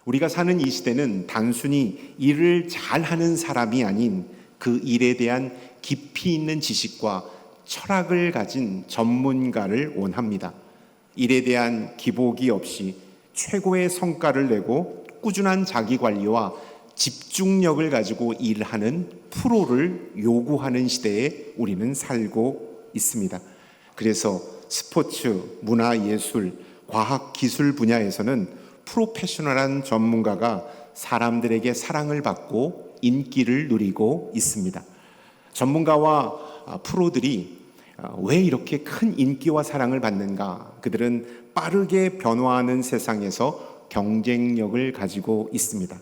우리가 사는 이 시대는 단순히 일을 잘하는 사람이 아닌 그 일에 대한 깊이 있는 지식과 철학을 가진 전문가를 원합니다. 일에 대한 기복이 없이 최고의 성과를 내고 꾸준한 자기관리와 집중력을 가지고 일하는 프로를 요구하는 시대에 우리는 살고 있습니다. 그래서 스포츠, 문화, 예술, 과학, 기술 분야에서는 프로페셔널한 전문가가 사람들에게 사랑을 받고 인기를 누리고 있습니다. 전문가와 프로들이 왜 이렇게 큰 인기와 사랑을 받는가? 그들은 빠르게 변화하는 세상에서 경쟁력을 가지고 있습니다.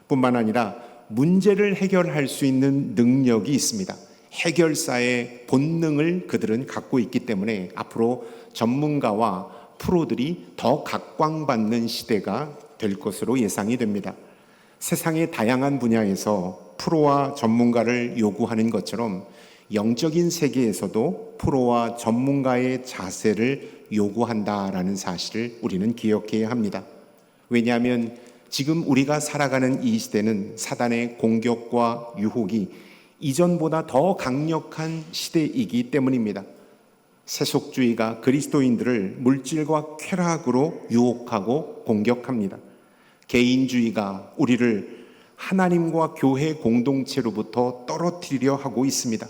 뿐만 아니라 문제를 해결할 수 있는 능력이 있습니다. 해결사의 본능을 그들은 갖고 있기 때문에 앞으로 전문가와 프로들이 더 각광받는 시대가 될 것으로 예상이 됩니다. 세상의 다양한 분야에서 프로와 전문가를 요구하는 것처럼 영적인 세계에서도 프로와 전문가의 자세를 요구한다라는 사실을 우리는 기억해야 합니다. 왜냐하면 지금 우리가 살아가는 이 시대는 사단의 공격과 유혹이 이전보다 더 강력한 시대이기 때문입니다. 세속주의가 그리스도인들을 물질과 쾌락으로 유혹하고 공격합니다. 개인주의가 우리를 하나님과 교회 공동체로부터 떨어뜨리려 하고 있습니다.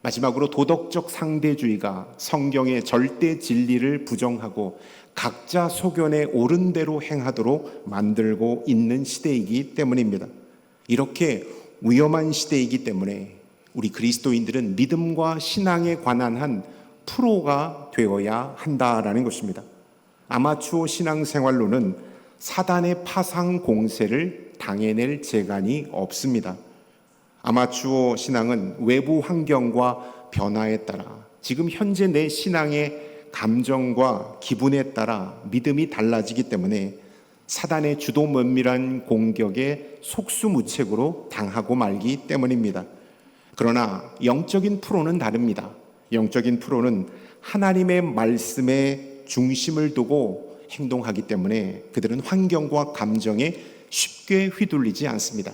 마지막으로 도덕적 상대주의가 성경의 절대 진리를 부정하고 각자 소견에 옳은 대로 행하도록 만들고 있는 시대이기 때문입니다. 이렇게 위험한 시대이기 때문에 우리 그리스도인들은 믿음과 신앙에 관한 한 프로가 되어야 한다라는 것입니다. 아마추어 신앙생활로는 사단의 파상 공세를 당해낼 재간이 없습니다. 아마추어 신앙은 외부 환경과 변화에 따라 지금 현재 내 신앙의 감정과 기분에 따라 믿음이 달라지기 때문에 사단의 주도 면밀한 공격에 속수무책으로 당하고 말기 때문입니다. 그러나 영적인 프로는 다릅니다. 영적인 프로는 하나님의 말씀에 중심을 두고 행동하기 때문에 그들은 환경과 감정에 쉽게 휘둘리지 않습니다.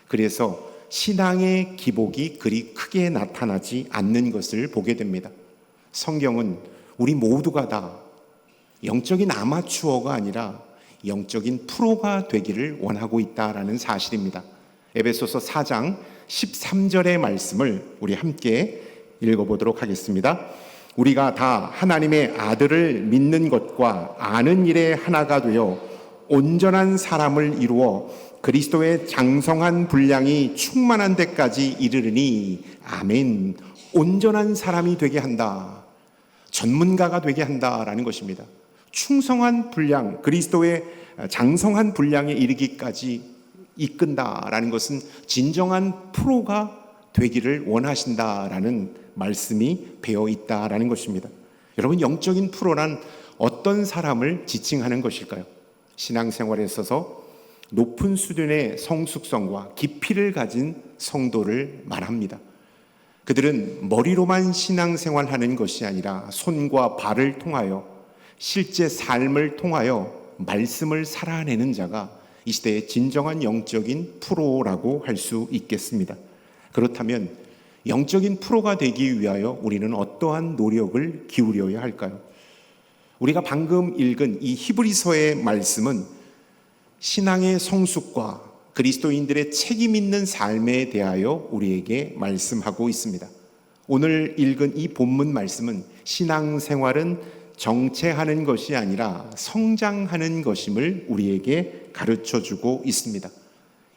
그래서 신앙의 기복이 그리 크게 나타나지 않는 것을 보게 됩니다. 성경은 우리 모두가 다 영적인 아마추어가 아니라 영적인 프로가 되기를 원하고 있다라는 사실입니다. 에베소서 4장 13절의 말씀을 우리 함께 읽어보도록 하겠습니다. 우리가 다 하나님의 아들을 믿는 것과 아는 일에 하나가 되어 온전한 사람을 이루어 그리스도의 장성한 분량이 충만한 데까지 이르르니 아멘. 온전한 사람이 되게 한다. 전문가가 되게 한다라는 것입니다. 충성한 분량, 그리스도의 장성한 분량에 이르기까지 이끈다라는 것은 진정한 프로가 되기를 원하신다라는 말씀이 배어 있다라는 것입니다. 여러분, 영적인 프로란 어떤 사람을 지칭하는 것일까요? 신앙생활에 있어서 높은 수준의 성숙성과 깊이를 가진 성도를 말합니다. 그들은 머리로만 신앙생활하는 것이 아니라 손과 발을 통하여 실제 삶을 통하여 말씀을 살아내는 자가 이 시대의 진정한 영적인 프로라고 할 수 있겠습니다. 그렇다면 영적인 프로가 되기 위하여 우리는 어떠한 노력을 기울여야 할까요? 우리가 방금 읽은 이 히브리서의 말씀은 신앙의 성숙과 그리스도인들의 책임 있는 삶에 대하여 우리에게 말씀하고 있습니다. 오늘 읽은 이 본문 말씀은 신앙생활은 정체하는 것이 아니라 성장하는 것임을 우리에게 가르쳐주고 있습니다.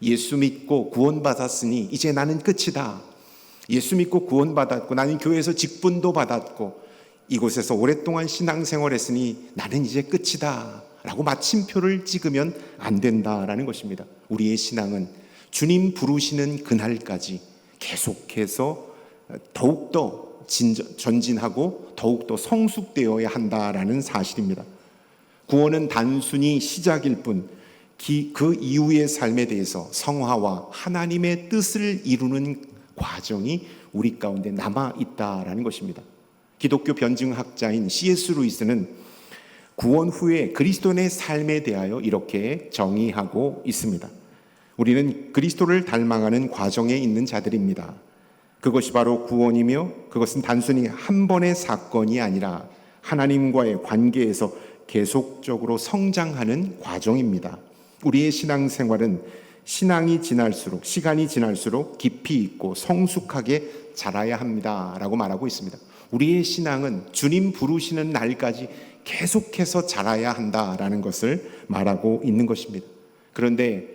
예수 믿고 구원받았으니 이제 나는 끝이다. 예수 믿고 구원받았고 나는 교회에서 직분도 받았고 이곳에서 오랫동안 신앙생활했으니 나는 이제 끝이다 라고 마침표를 찍으면 안 된다라는 것입니다. 우리의 신앙은 주님 부르시는 그날까지 계속해서 더욱더 전진하고 더욱더 성숙되어야 한다라는 사실입니다. 구원은 단순히 시작일 뿐 그 이후의 삶에 대해서 성화와 하나님의 뜻을 이루는 과정이 우리 가운데 남아 있다라는 것입니다. 기독교 변증학자인 C.S. 루이스는 구원 후에 그리스도인의 삶에 대하여 이렇게 정의하고 있습니다. 우리는 그리스도를 닮아가는 과정에 있는 자들입니다. 그것이 바로 구원이며 그것은 단순히 한 번의 사건이 아니라 하나님과의 관계에서 계속적으로 성장하는 과정입니다. 우리의 신앙생활은 신앙이 지날수록, 시간이 지날수록 깊이 있고 성숙하게 자라야 합니다 라고 말하고 있습니다. 우리의 신앙은 주님 부르시는 날까지 계속해서 자라야 한다라는 것을 말하고 있는 것입니다. 그런데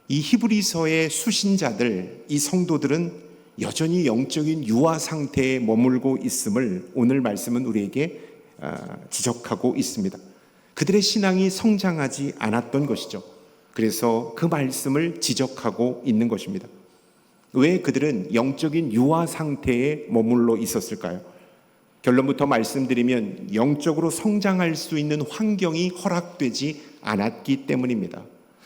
이 히브리서의 수신자들, 이 성도들은 여전히 영적인 유아 상태에 머물고 있음을 오늘 말씀은 우리에게 지적하고 있습니다. 그들의 신앙이 성장하지 않았던 것이죠. 그래서 그 말씀을 지적하고 있는 것입니다. 왜 그들은 영적인 유아 상태에 머물러 있었을까요? 결론부터 말씀드리면 영적으로 성장할 수 있는 환경이 허락되지 않았기 때문입니다.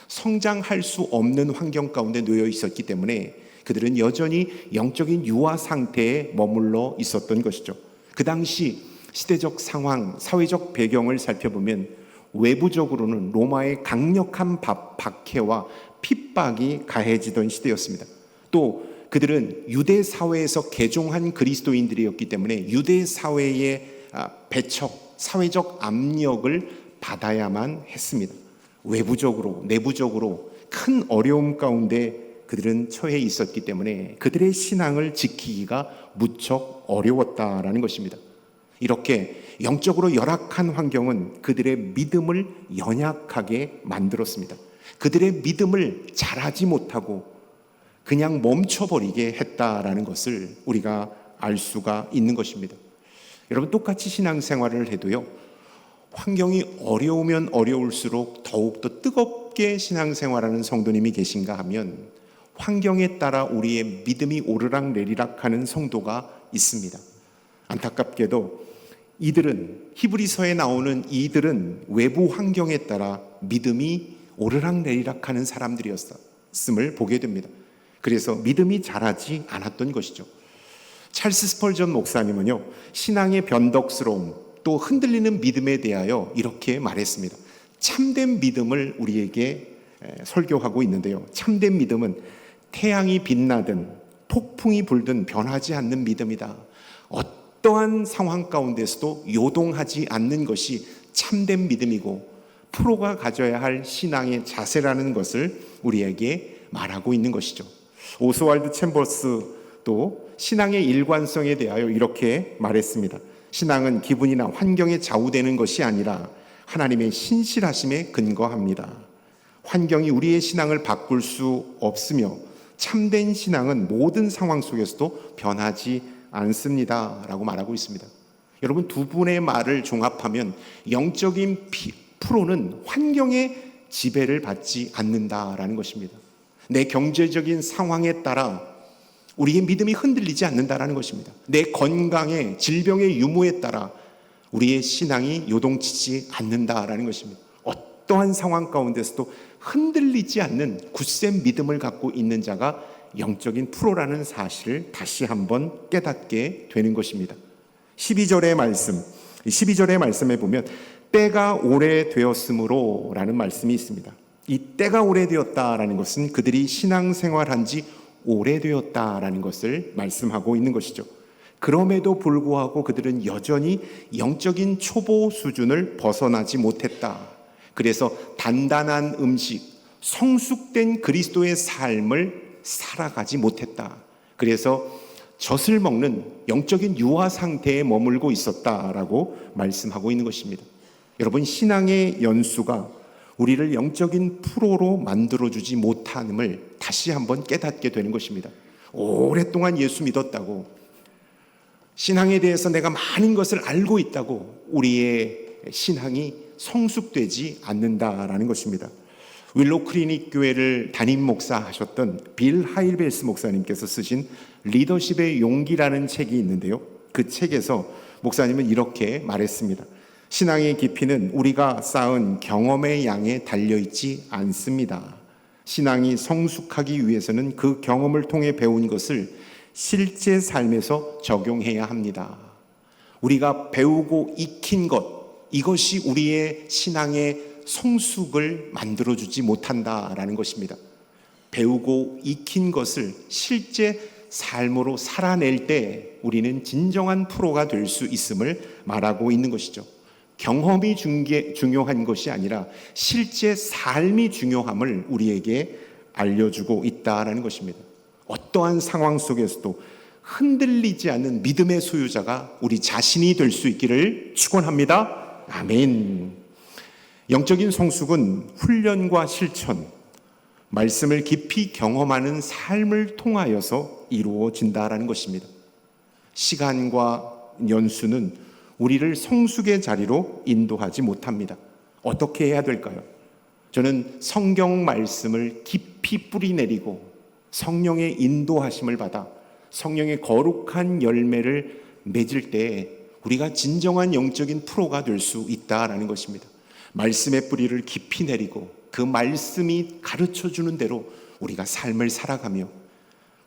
성장할 수 없는 환경 가운데 놓여 있었기 때문에 그들은 여전히 영적인 유아 상태에 머물러 있었던 것이죠. 그 당시 시대적 상황, 사회적 배경을 살펴보면 외부적으로는 로마의 강력한 박해와 핍박이 가해지던 시대였습니다. 또 그들은 유대 사회에서 개종한 그리스도인들이었기 때문에 유대 사회의 배척, 사회적 압력을 받아야만 했습니다. 외부적으로, 내부적으로 큰 어려움 가운데 그들은 처해 있었기 때문에 그들의 신앙을 지키기가 무척 어려웠다라는 것입니다. 이렇게 영적으로 열악한 환경은 그들의 믿음을 연약하게 만들었습니다. 그들의 믿음을 자라지 못하고 그냥 멈춰버리게 했다라는 것을 우리가 알 수가 있는 것입니다. 여러분, 똑같이 신앙생활을 해도요, 환경이 어려우면 어려울수록 더욱더 뜨겁게 신앙생활하는 성도님이 계신가 하면 환경에 따라 우리의 믿음이 오르락내리락하는 성도가 있습니다. 안타깝게도 이들은, 히브리서에 나오는 이들은 외부 환경에 따라 믿음이 오르락내리락하는 사람들이었음을 보게 됩니다. 그래서 믿음이 자라지 않았던 것이죠. 찰스 스펄전 목사님은요, 신앙의 변덕스러움 또 흔들리는 믿음에 대하여 이렇게 말했습니다. 참된 믿음을 우리에게 설교하고 있는데요, 참된 믿음은 태양이 빛나든 폭풍이 불든 변하지 않는 믿음이다. 어떠한 상황 가운데서도 요동하지 않는 것이 참된 믿음이고 프로가 가져야 할 신앙의 자세라는 것을 우리에게 말하고 있는 것이죠. 오스왈드 챔버스도 신앙의 일관성에 대하여 이렇게 말했습니다. 신앙은 기분이나 환경에 좌우되는 것이 아니라 하나님의 신실하심에 근거합니다. 환경이 우리의 신앙을 바꿀 수 없으며 참된 신앙은 모든 상황 속에서도 변하지 않습니다 라고 말하고 있습니다. 여러분, 두 분의 말을 종합하면 영적인 프로는 환경의 지배를 받지 않는다라는 것입니다. 내 경제적인 상황에 따라 우리의 믿음이 흔들리지 않는다라는 것입니다. 내 건강에, 질병의 유무에 따라 우리의 신앙이 요동치지 않는다라는 것입니다. 어떠한 상황 가운데서도 흔들리지 않는 굳센 믿음을 갖고 있는 자가 영적인 프로라는 사실을 다시 한번 깨닫게 되는 것입니다. 12절의 말씀에 보면 때가 오래되었으므로 라는 말씀이 있습니다. 이 때가 오래되었다라는 것은 그들이 신앙생활한 지 오래되었다라는 것을 말씀하고 있는 것이죠. 그럼에도 불구하고 그들은 여전히 영적인 초보 수준을 벗어나지 못했다. 그래서 단단한 음식, 성숙된 그리스도의 삶을 살아가지 못했다. 그래서 젖을 먹는 영적인 유아 상태에 머물고 있었다라고 말씀하고 있는 것입니다. 여러분, 신앙의 연수가 우리를 영적인 프로로 만들어주지 못함을 다시 한번 깨닫게 되는 것입니다. 오랫동안 예수 믿었다고, 신앙에 대해서 내가 많은 것을 알고 있다고 우리의 신앙이 성숙되지 않는다라는 것입니다. 윌로우 클리닉 교회를 담임 목사하셨던 빌 하일벨스 목사님께서 쓰신 리더십의 용기라는 책이 있는데요, 그 책에서 목사님은 이렇게 말했습니다. 신앙의 깊이는 우리가 쌓은 경험의 양에 달려있지 않습니다. 신앙이 성숙하기 위해서는 그 경험을 통해 배운 것을 실제 삶에서 적용해야 합니다. 우리가 배우고 익힌 것, 이것이 우리의 신앙의 성숙을 만들어주지 못한다라는 것입니다. 배우고 익힌 것을 실제 삶으로 살아낼 때 우리는 진정한 프로가 될 수 있음을 말하고 있는 것이죠. 경험이 중요한 것이 아니라 실제 삶이 중요함을 우리에게 알려주고 있다라는 것입니다. 어떠한 상황 속에서도 흔들리지 않는 믿음의 소유자가 우리 자신이 될 수 있기를 축원합니다. 아멘. 영적인 성숙은 훈련과 실천, 말씀을 깊이 경험하는 삶을 통하여서 이루어진다라는 것입니다. 시간과 연수는 우리를 성숙의 자리로 인도하지 못합니다. 어떻게 해야 될까요? 저는 성경 말씀을 깊이 뿌리내리고 성령의 인도하심을 받아 성령의 거룩한 열매를 맺을 때 우리가 진정한 영적인 프로가 될 수 있다라는 것입니다. 말씀의 뿌리를 깊이 내리고 그 말씀이 가르쳐주는 대로 우리가 삶을 살아가며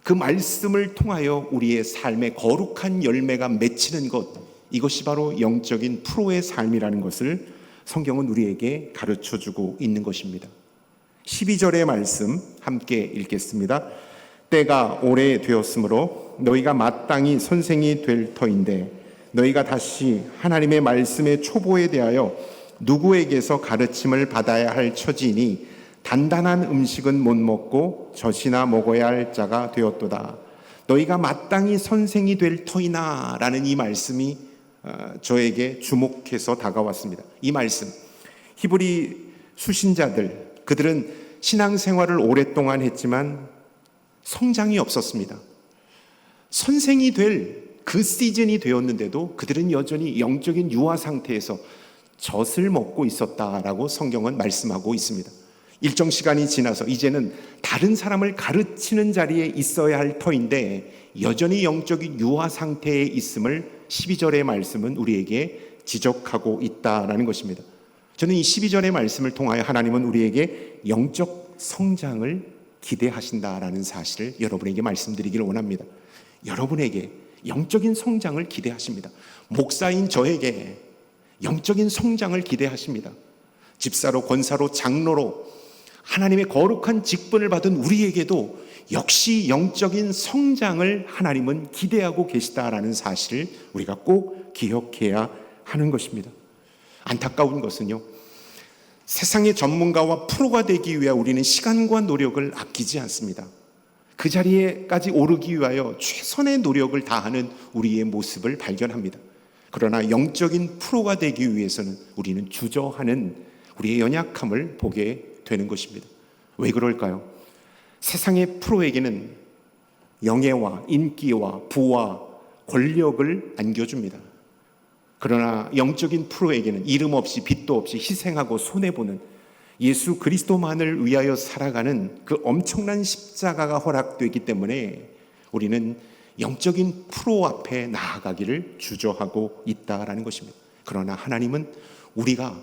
그 말씀을 통하여 우리의 삶의 거룩한 열매가 맺히는 것, 이것이 바로 영적인 프로의 삶이라는 것을 성경은 우리에게 가르쳐주고 있는 것입니다. 12절의 말씀 함께 읽겠습니다. 때가 오래되었으므로 너희가 마땅히 선생이 될 터인데 너희가 다시 하나님의 말씀의 초보에 대하여 누구에게서 가르침을 받아야 할 처지니 단단한 음식은 못 먹고 젖이나 먹어야 할 자가 되었도다. 너희가 마땅히 선생이 될 터이나 라는 이 말씀이 저에게 주목해서 다가왔습니다. 이 말씀, 히브리 수신자들, 그들은 신앙생활을 오랫동안 했지만 성장이 없었습니다. 선생이 될 그 시즌이 되었는데도 그들은 여전히 영적인 유아 상태에서 젖을 먹고 있었다라고 성경은 말씀하고 있습니다. 일정 시간이 지나서 이제는 다른 사람을 가르치는 자리에 있어야 할 터인데 여전히 영적인 유아 상태에 있음을 12절의 말씀은 우리에게 지적하고 있다라는 것입니다. 저는 이 12절의 말씀을 통하여 하나님은 우리에게 영적 성장을 기대하신다라는 사실을 여러분에게 말씀드리기를 원합니다. 여러분에게 영적인 성장을 기대하십니다. 목사인 저에게 영적인 성장을 기대하십니다. 집사로, 권사로, 장로로 하나님의 거룩한 직분을 받은 우리에게도 역시 영적인 성장을 하나님은 기대하고 계시다라는 사실을 우리가 꼭 기억해야 하는 것입니다. 안타까운 것은요, 세상의 전문가와 프로가 되기 위해 우리는 시간과 노력을 아끼지 않습니다. 그 자리에까지 오르기 위하여 최선의 노력을 다하는 우리의 모습을 발견합니다. 그러나 영적인 프로가 되기 위해서는 우리는 주저하는 우리의 연약함을 보게 되는 것입니다. 왜 그럴까요? 세상의 프로에게는 영예와 인기와 부와 권력을 안겨줍니다. 그러나 영적인 프로에게는 이름 없이 빚도 없이 희생하고 손해보는 예수 그리스도만을 위하여 살아가는 그 엄청난 십자가가 허락되기 때문에 우리는 영적인 프로 앞에 나아가기를 주저하고 있다라는 것입니다. 그러나 하나님은 우리가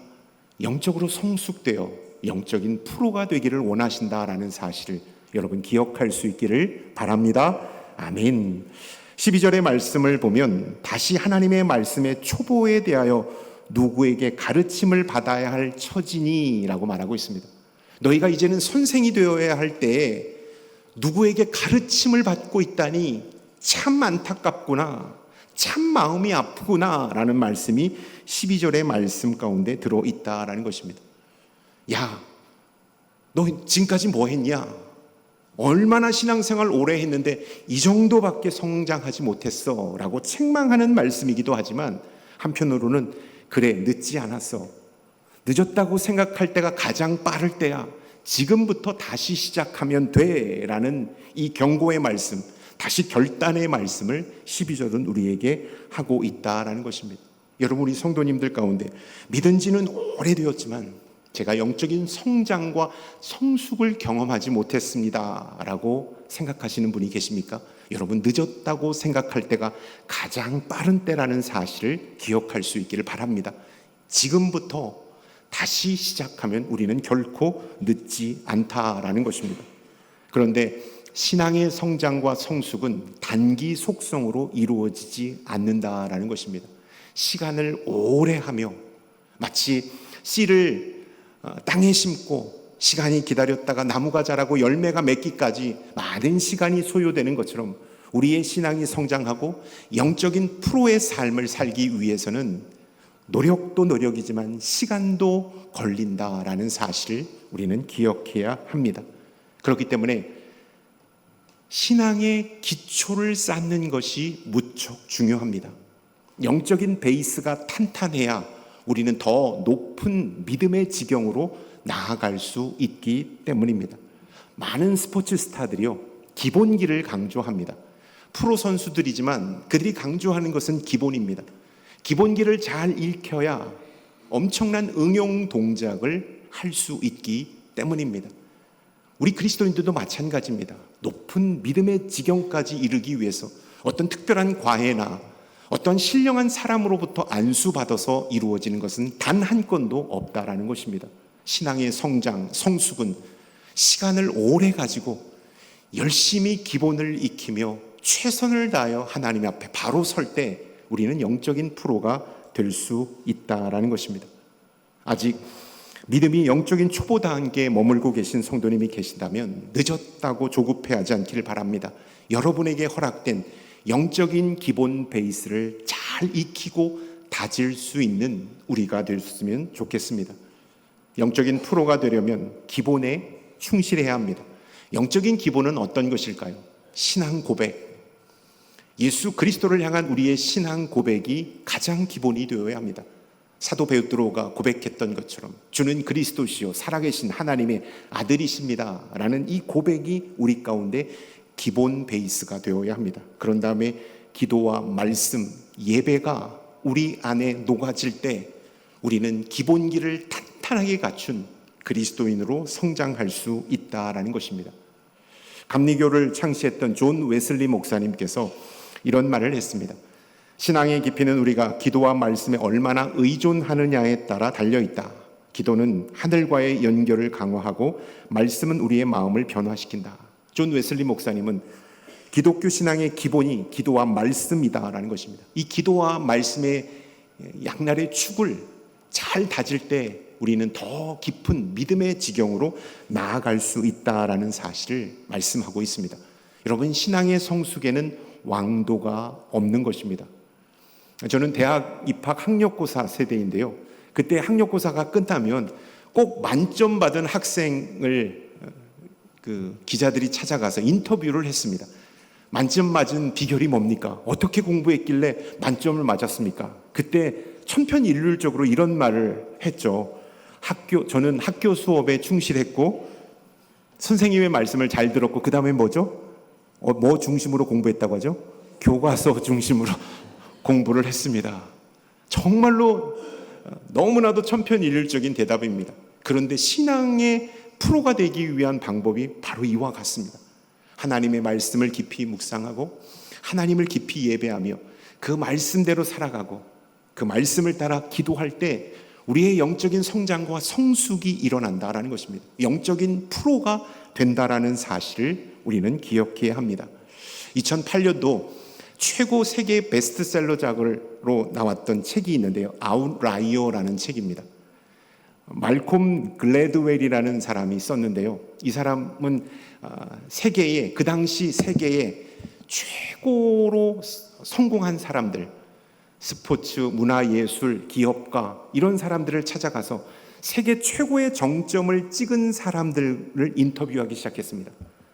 영적으로 성숙되어 영적인 프로가 되기를 원하신다라는 사실을 여러분 기억할 수 있기를 바랍니다. 아멘. 12절의 말씀을 보면 다시 하나님의 말씀의 초보에 대하여 누구에게 가르침을 받아야 할 처지니 라고 말하고 있습니다. 너희가 이제는 선생이 되어야 할 때에 누구에게 가르침을 받고 있다니 참 안타깝구나, 참 마음이 아프구나 라는 말씀이 12절의 말씀 가운데 들어있다라는 것입니다. 야, 너 지금까지 뭐 했냐? 얼마나 신앙생활 오래 했는데 이 정도밖에 성장하지 못했어 라고 책망하는 말씀이기도 하지만 한편으로는 그래, 늦지 않았어. 늦었다고 생각할 때가 가장 빠를 때야. 지금부터 다시 시작하면 돼 라는 이 경고의 말씀, 다시 결단의 말씀을 12절은 우리에게 하고 있다라는 것입니다. 여러분, 우리 성도님들 가운데 믿은 지는 오래되었지만 제가 영적인 성장과 성숙을 경험하지 못했습니다 라고 생각하시는 분이 계십니까? 여러분, 늦었다고 생각할 때가 가장 빠른 때라는 사실을 기억할 수 있기를 바랍니다. 지금부터 다시 시작하면 우리는 결코 늦지 않다라는 것입니다. 그런데 신앙의 성장과 성숙은 단기 속성으로 이루어지지 않는다라는 것입니다. 시간을 오래 하며 마치 씨를 땅에 심고 시간이 기다렸다가 나무가 자라고 열매가 맺기까지 많은 시간이 소요되는 것처럼 우리의 신앙이 성장하고 영적인 프로의 삶을 살기 위해서는 노력도 노력이지만 시간도 걸린다라는 사실을 우리는 기억해야 합니다. 그렇기 때문에 신앙의 기초를 쌓는 것이 무척 중요합니다. 영적인 베이스가 탄탄해야 우리는 더 높은 믿음의 지경으로 나아갈 수 있기 때문입니다. 많은 스포츠 스타들이요, 기본기를 강조합니다. 프로 선수들이지만 그들이 강조하는 것은 기본입니다. 기본기를 잘 익혀야 엄청난 응용 동작을 할 수 있기 때문입니다. 우리 그리스도인들도 마찬가지입니다. 높은 믿음의 지경까지 이르기 위해서 어떤 특별한 과외나 어떤 신령한 사람으로부터 안수받아서 이루어지는 것은 단 한 건도 없다라는 것입니다. 신앙의 성장, 성숙은 시간을 오래 가지고 열심히 기본을 익히며 최선을 다하여 하나님 앞에 바로 설 때 우리는 영적인 프로가 될 수 있다라는 것입니다. 아직 믿음이 영적인 초보 단계에 머물고 계신 성도님이 계신다면 늦었다고 조급해하지 않기를 바랍니다. 여러분에게 허락된 영적인 기본 베이스를 잘 익히고 다질 수 있는 우리가 됐으면 좋겠습니다. 영적인 프로가 되려면 기본에 충실해야 합니다. 영적인 기본은 어떤 것일까요? 신앙 고백. 예수 그리스도를 향한 우리의 신앙 고백이 가장 기본이 되어야 합니다. 사도 베드로가 고백했던 것처럼 주는 그리스도시요 살아계신 하나님의 아들이십니다 라는 이 고백이 우리 가운데 기본 베이스가 되어야 합니다. 그런 다음에 기도와 말씀, 예배가 우리 안에 녹아질 때 우리는 기본기를 탄탄하게 갖춘 그리스도인으로 성장할 수 있다라는 것입니다. 감리교를 창시했던 존 웨슬리 목사님께서 이런 말을 했습니다. 신앙의 깊이는 우리가 기도와 말씀에 얼마나 의존하느냐에 따라 달려있다. 기도는 하늘과의 연결을 강화하고 말씀은 우리의 마음을 변화시킨다. 존 웨슬리 목사님은 기독교 신앙의 기본이 기도와 말씀이다라는 것입니다. 이 기도와 말씀의 양날의 축을 잘 다질 때 우리는 더 깊은 믿음의 지경으로 나아갈 수 있다라는 사실을 말씀하고 있습니다. 여러분, 신앙의 성숙에는 왕도가 없는 것입니다. 저는 대학 입학 학력고사 세대인데요. 그때 학력고사가 끝나면 꼭 만점 받은 학생을 기자들이 찾아가서 인터뷰를 했습니다. 만점 맞은 비결이 뭡니까? 어떻게 공부했길래 만점을 맞았습니까? 그때 천편일률적으로 이런 말을 했죠. 저는 학교 수업에 충실했고 선생님의 말씀을 잘 들었고 그 다음에 뭐죠? 뭐 중심으로 공부했다고 하죠? 교과서 중심으로 공부를 했습니다. 정말로 너무나도 천편일률적인 대답입니다. 그런데 신앙의 프로가 되기 위한 방법이 바로 이와 같습니다. 하나님의 말씀을 깊이 묵상하고 하나님을 깊이 예배하며 그 말씀대로 살아가고 그 말씀을 따라 기도할 때 우리의 영적인 성장과 성숙이 일어난다라는 것입니다. 영적인 프로가 된다라는 사실을 우리는 기억해야 합니다. 2008년도 최고 세계 베스트셀러작으로 나왔던 책이 있는데요. 아웃라이어라는 책입니다. 말콤 글래드웰이라는 사람이 썼는데요. 이 사람은 그 당시 세계의 최고로 성공한 사람들, 스포츠, 문화예술, 기업가 이런 사람들을 찾아가서 세계 최고의 정점을 찍은 사람들을 인터뷰하기 시작했습니다.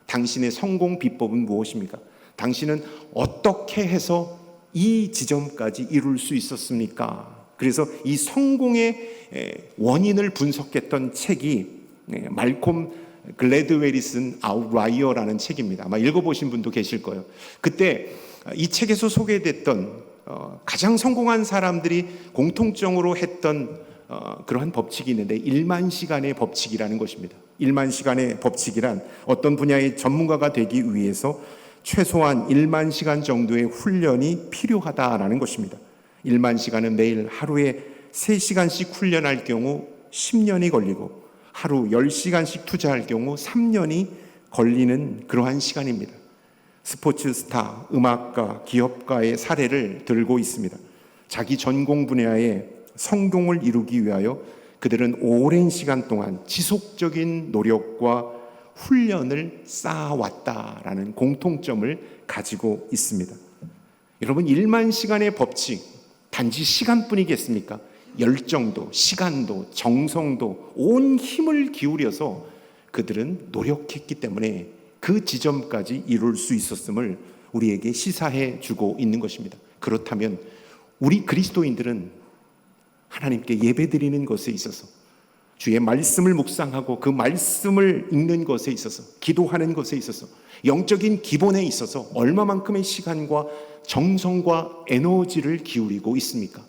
당신의 성공 비법은 무엇입니까? 당신은 어떻게 해서 이 지점까지 이룰 수 있었습니까? 그래서 이 성공의 원인을 분석했던 책이 말콤 글래드웰이 쓴 아웃라이어라는 책입니다. 아마 읽어보신 분도 계실 거예요. 그때 이 책에서 소개됐던 가장 성공한 사람들이 공통적으로 했던 그러한 법칙이 있는데 1만 시간의 법칙이라는 것입니다. 1만 시간의 법칙이란 어떤 분야의 전문가가 되기 위해서 최소한 1만 시간 정도의 훈련이 필요하다라는 것입니다. 1만 시간은 매일 하루에 3시간씩 훈련할 경우 10년이 걸리고 하루 10시간씩 투자할 경우 3년이 걸리는 그러한 시간입니다. 스포츠 스타, 음악가, 기업가의 사례를 들고 있습니다. 자기 전공 분야에 성공을 이루기 위하여 그들은 오랜 시간 동안 지속적인 노력과 훈련을 쌓아왔다라는 공통점을 가지고 있습니다. 여러분, 1만 시간의 법칙, 단지 시간뿐이겠습니까? 열정도, 시간도, 정성도, 온 힘을 기울여서 그들은 노력했기 때문에 그 지점까지 이룰 수 있었음을 우리에게 시사해 주고 있는 것입니다. 그렇다면 우리 그리스도인들은 하나님께 예배드리는 것에 있어서, 주의 말씀을 묵상하고 그 말씀을 읽는 것에 있어서, 기도하는 것에 있어서, 영적인 기본에 있어서 얼마만큼의 시간과 정성과 에너지를 기울이고 있습니까?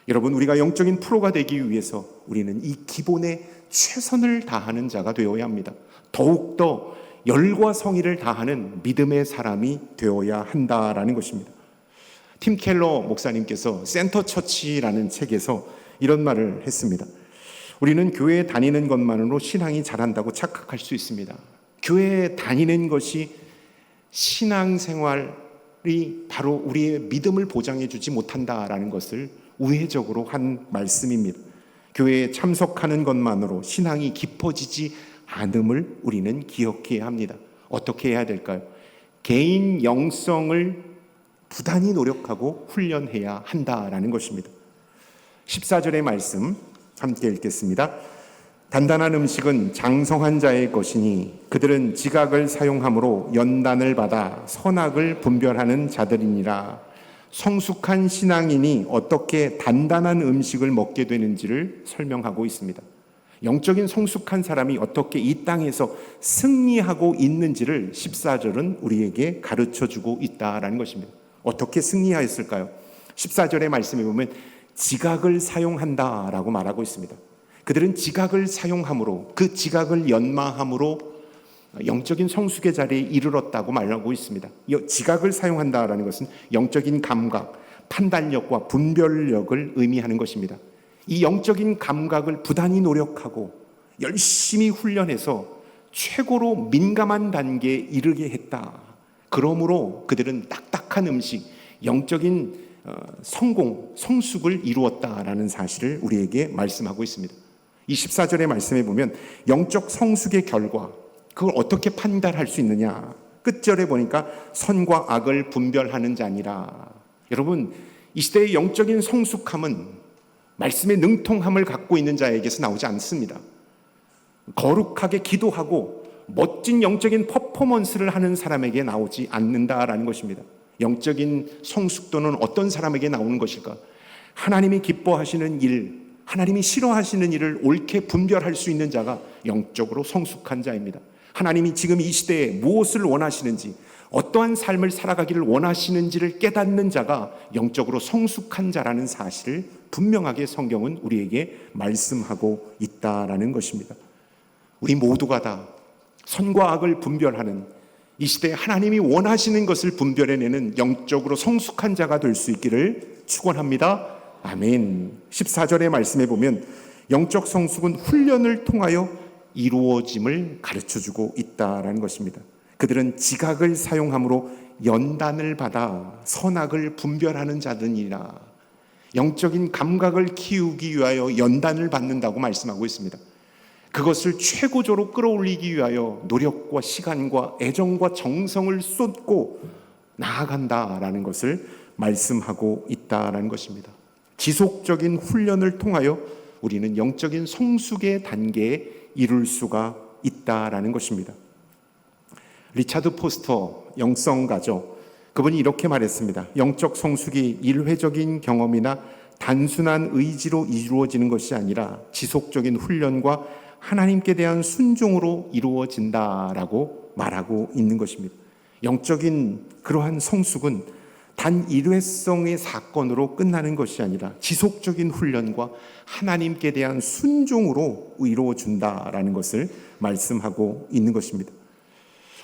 여러분, 우리가 영적인 프로가 되기 위해서 우리는 이 기본에 최선을 다하는 자가 되어야 합니다. 더욱더 열과 성의를 다하는 믿음의 사람이 되어야 한다라는 것입니다. 팀 켈러 목사님께서 센터 처치라는 책에서 이런 말을 했습니다. 우리는 교회에 다니는 것만으로 신앙이 자란다고 착각할 수 있습니다. 교회에 다니는 것이 신앙생활이 바로 우리의 믿음을 보장해 주지 못한다라는 것을 우회적으로 한 말씀입니다. 교회에 참석하는 것만으로 신앙이 깊어지지 않음을 우리는 기억해야 합니다. 어떻게 해야 될까요? 개인 영성을 부단히 노력하고 훈련해야 한다라는 것입니다. 14절의 말씀 함께 읽겠습니다. 단단한 음식은 장성한 자의 것이니 그들은 지각을 사용함으로 연단을 받아 선악을 분별하는 자들이니라. 성숙한 신앙인이 어떻게 단단한 음식을 먹게 되는지를 설명하고 있습니다. 영적인 성숙한 사람이 어떻게 이 땅에서 승리하고 있는지를 14절은 우리에게 가르쳐주고 있다라는 것입니다. 어떻게 승리하였을까요? 14절의 말씀에 보면 지각을 사용한다라고 말하고 있습니다. 그들은 지각을 사용함으로, 그 지각을 연마함으로 영적인 성숙의 자리에 이르렀다고 말하고 있습니다. 지각을 사용한다라는 것은 영적인 감각, 판단력과 분별력을 의미하는 것입니다. 이 영적인 감각을 부단히 노력하고 열심히 훈련해서 최고로 민감한 단계에 이르게 했다. 그러므로 그들은 딱딱한 음식, 영적인 성공, 성숙을 이루었다라는 사실을 우리에게 말씀하고 있습니다. 이 14절의 말씀에 보면 영적 성숙의 결과, 그걸 어떻게 판단할 수 있느냐? 끝절에 보니까 선과 악을 분별하는 자니라. 여러분, 이 시대의 영적인 성숙함은 말씀의 능통함을 갖고 있는 자에게서 나오지 않습니다. 거룩하게 기도하고 멋진 영적인 퍼포먼스를 하는 사람에게 나오지 않는다라는 것입니다. 영적인 성숙도는 어떤 사람에게 나오는 것일까? 하나님이 기뻐하시는 일, 하나님이 싫어하시는 일을 옳게 분별할 수 있는 자가 영적으로 성숙한 자입니다. 하나님이 지금 이 시대에 무엇을 원하시는지, 어떠한 삶을 살아가기를 원하시는지를 깨닫는 자가 영적으로 성숙한 자라는 사실을 분명하게 성경은 우리에게 말씀하고 있다라는 것입니다. 우리 모두가 다 선과 악을 분별하는, 이 시대에 하나님이 원하시는 것을 분별해내는 영적으로 성숙한 자가 될 수 있기를 축원합니다. 아멘. 14절의 말씀에 보면 영적 성숙은 훈련을 통하여 이루어짐을 가르쳐주고 있다라는 것입니다. 그들은 지각을 사용함으로 연단을 받아 선악을 분별하는 자들이라. 영적인 감각을 키우기 위하여 연단을 받는다고 말씀하고 있습니다. 그것을 최고조로 끌어올리기 위하여 노력과 시간과 애정과 정성을 쏟고 나아간다라는 것을 말씀하고 있다라는 것입니다. 지속적인 훈련을 통하여 우리는 영적인 성숙의 단계에 이룰 수가 있다라는 것입니다. 리차드 포스터 영성가죠. 그분이 이렇게 말했습니다. 영적 성숙이 일회적인 경험이나 단순한 의지로 이루어지는 것이 아니라 지속적인 훈련과 하나님께 대한 순종으로 이루어진다라고 말하고 있는 것입니다. 영적인 그러한 성숙은 단 일회성의 사건으로 끝나는 것이 아니라 지속적인 훈련과 하나님께 대한 순종으로 이루어진다라는 것을 말씀하고 있는 것입니다.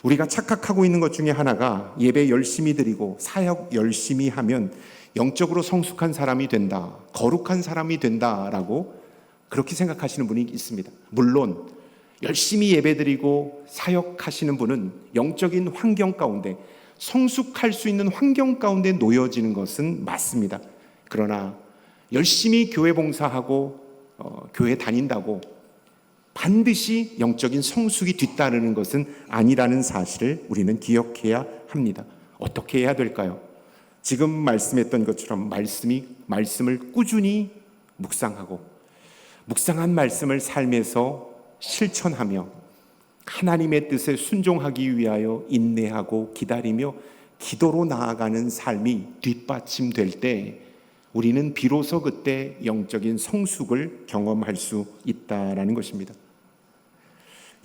우리가 착각하고 있는 것 중에 하나가 예배 열심히 드리고 사역 열심히 하면 영적으로 성숙한 사람이 된다, 거룩한 사람이 된다라고 그렇게 생각하시는 분이 있습니다. 물론 열심히 예배드리고 사역하시는 분은 영적인 환경 가운데, 성숙할 수 있는 환경 가운데 놓여지는 것은 맞습니다. 그러나 열심히 교회 봉사하고 교회 다닌다고 반드시 영적인 성숙이 뒤따르는 것은 아니라는 사실을 우리는 기억해야 합니다. 어떻게 해야 될까요? 지금 말씀했던 것처럼 말씀을 꾸준히 묵상하고 묵상한 말씀을 삶에서 실천하며 하나님의 뜻에 순종하기 위하여 인내하고 기다리며 기도로 나아가는 삶이 뒷받침될 때 우리는 비로소 그때 영적인 성숙을 경험할 수 있다라는 것입니다.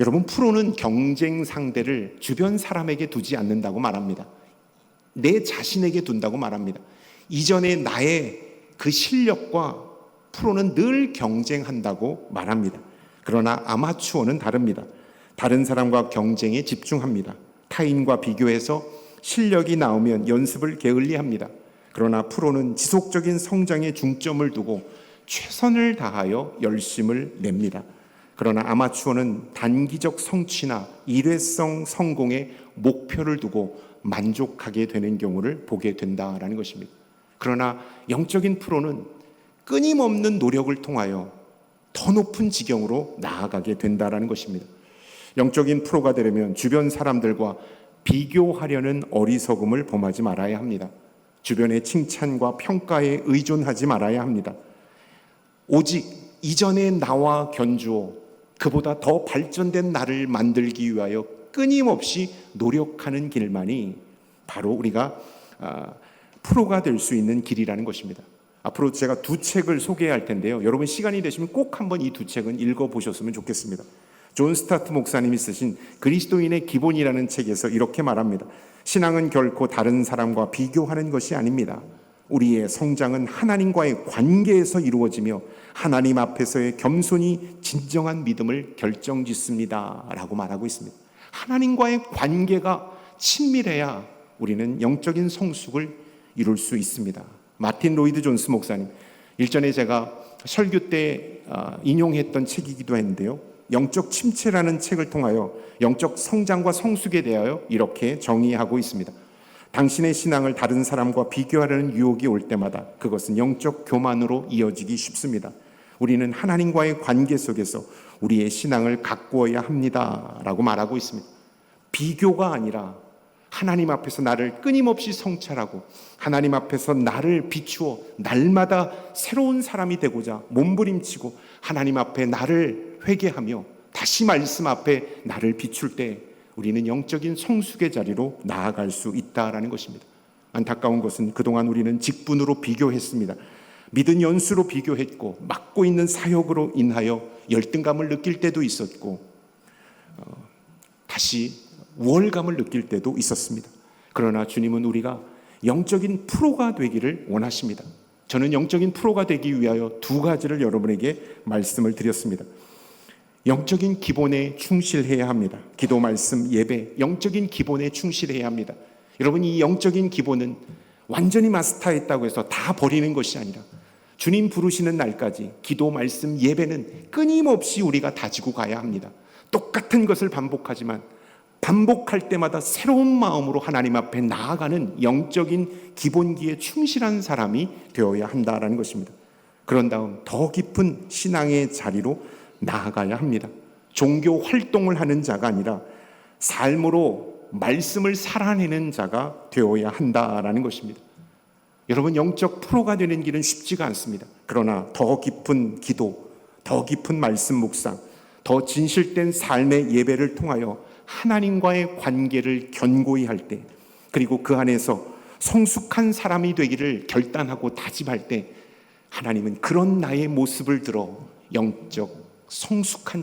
여러분, 프로는 경쟁 상대를 주변 사람에게 두지 않는다고 말합니다. 내 자신에게 둔다고 말합니다. 이전에 나의 그 실력과 프로는 늘 경쟁한다고 말합니다. 그러나 아마추어는 다릅니다. 다른 사람과 경쟁에 집중합니다. 타인과 비교해서 실력이 나오면 연습을 게을리합니다. 그러나 프로는 지속적인 성장에 중점을 두고 최선을 다하여 열심을 냅니다. 그러나 아마추어는 단기적 성취나 일회성 성공에 목표를 두고 만족하게 되는 경우를 보게 된다라는 것입니다. 그러나 영적인 프로는 끊임없는 노력을 통하여 더 높은 지경으로 나아가게 된다라는 것입니다. 영적인 프로가 되려면 주변 사람들과 비교하려는 어리석음을 범하지 말아야 합니다. 주변의 칭찬과 평가에 의존하지 말아야 합니다. 오직 이전의 나와 견주어 그보다 더 발전된 나를 만들기 위하여 끊임없이 노력하는 길만이 바로 우리가 프로가 될 수 있는 길이라는 것입니다. 앞으로 제가 두 책을 소개할 텐데요. 여러분 시간이 되시면 꼭 한번 이 두 책은 읽어보셨으면 좋겠습니다. 존 스타트 목사님이 쓰신 그리스도인의 기본이라는 책에서 이렇게 말합니다. 신앙은 결코 다른 사람과 비교하는 것이 아닙니다. 우리의 성장은 하나님과의 관계에서 이루어지며 하나님 앞에서의 겸손이 진정한 믿음을 결정짓습니다 라고 말하고 있습니다. 하나님과의 관계가 친밀해야 우리는 영적인 성숙을 이룰 수 있습니다. 마틴 로이드 존스 목사님, 일전에 제가 설교 때 인용했던 책이기도 했는데요, 영적 침체라는 책을 통하여 영적 성장과 성숙에 대하여 이렇게 정의하고 있습니다. 당신의 신앙을 다른 사람과 비교하려는 유혹이 올 때마다 그것은 영적 교만으로 이어지기 쉽습니다. 우리는 하나님과의 관계 속에서 우리의 신앙을 가꾸어야 합니다 라고 말하고 있습니다. 비교가 아니라 하나님 앞에서 나를 끊임없이 성찰하고 하나님 앞에서 나를 비추어 날마다 새로운 사람이 되고자 몸부림치고 하나님 앞에 나를 회개하며 다시 말씀 앞에 나를 비출 때 우리는 영적인 성숙의 자리로 나아갈 수 있다라는 것입니다. 안타까운 것은 그동안 우리는 직분으로 비교했습니다. 믿은 연수로 비교했고 맡고 있는 사역으로 인하여 열등감을 느낄 때도 있었고 다시 우월감을 느낄 때도 있었습니다. 그러나 주님은 우리가 영적인 프로가 되기를 원하십니다. 저는 영적인 프로가 되기 위하여 두 가지를 여러분에게 말씀을 드렸습니다. 영적인 기본에 충실해야 합니다. 기도, 말씀, 예배, 영적인 기본에 충실해야 합니다. 여러분, 이 영적인 기본은 완전히 마스터했다고 해서 다 버리는 것이 아니라 주님 부르시는 날까지 기도, 말씀, 예배는 끊임없이 우리가 다지고 가야 합니다. 똑같은 것을 반복하지만 반복할 때마다 새로운 마음으로 하나님 앞에 나아가는 영적인 기본기에 충실한 사람이 되어야 한다는 것입니다. 그런 다음 더 깊은 신앙의 자리로 나아가야 합니다. 종교 활동을 하는 자가 아니라 삶으로 말씀을 살아내는 자가 되어야 한다라는 것입니다. 여러분, 영적 프로가 되는 길은 쉽지가 않습니다. 그러나 더 깊은 기도, 더 깊은 말씀 묵상, 더 진실된 삶의 예배를 통하여 하나님과의 관계를 견고히 할 때, 그리고 그 안에서 성숙한 사람이 되기를 결단하고 다짐할 때 하나님은 그런 나의 모습을 들어 영적으로 성숙한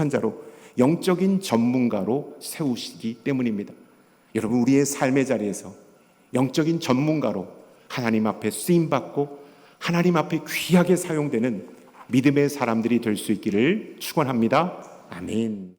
자로 영적인 전문가로 세우시기 때문입니다. 여러분, 우리의 삶의 자리에서 영적인 전문가로 하나님 앞에 쓰임받고 하나님 앞에 귀하게 사용되는 믿음의 사람들이 될 수 있기를 축원합니다. 아멘.